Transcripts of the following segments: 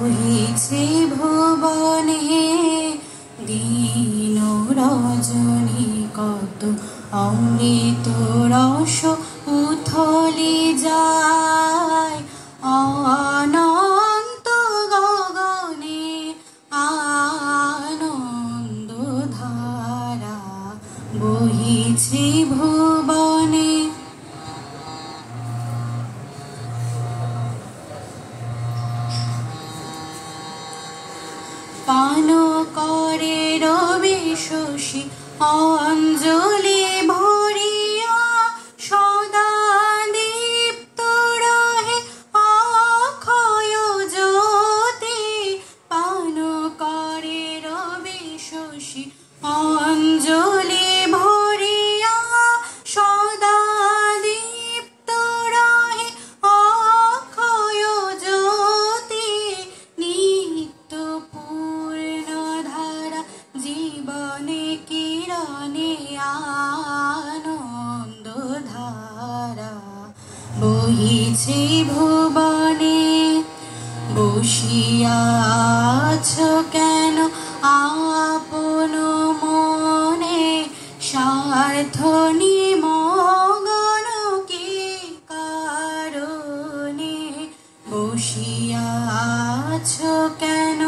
বহিছে ভুবনে দিন রজনী কত অমৃত রস উথলে যায় অনন্ত গগনে আনন্দ ধারা বহিছে ভুবনে। পান করে রবি শশী অঞ্জলি ভরিয়া সদা দীপ্ত রহে অক্ষয় জ্যোতি। পান করে রবি শশী অঞ্জলি ভরিয়া সদা দীপ্ত রহে অক্ষয় জ্যোতি। নিত্য জীবনে কিরণে আনন্দ ধারা বহিছে ভুবনে। বসিয়া আছো কেন আপন মনে স্বার্থ নিমগ্ন কি কারণে। বসিয়া আছো কেন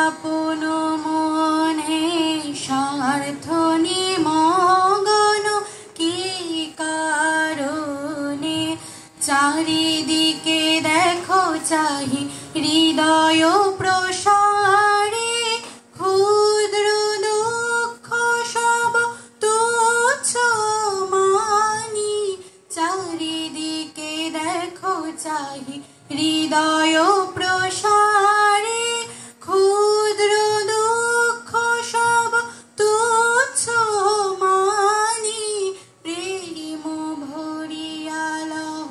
আপন মনে স্বার্থ নিমগ্ন কি কারণে। চারিদিকে দেখো চাহি হৃদয় প্রসারে ক্ষুদ্র দুঃখ সব তুচ্ছ মানি। চারিদিকে দেখো চাহি হৃদয় প্রসারে ক্ষুদ্র দুঃখ সব তুচ্ছ মানি। প্রেম ভরিয়া লহ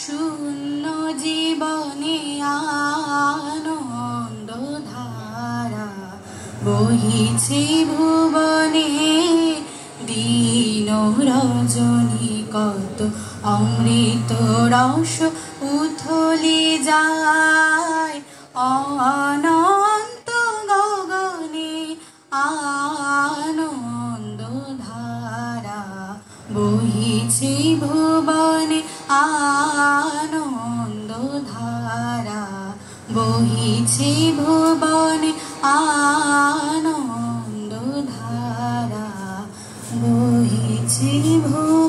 শূন্য জীবনে আনন্দ ধারা বহিছে ভুবনে। দিন রজনী কত অমৃত রস উথলে যায় অনন্ত গগনে আনন্দ ধারা বহিছে ভুবনে। আনন্দ ধারা বহিছে ভুবনে। আনন্দ ধারা বহিছে ভুবনে।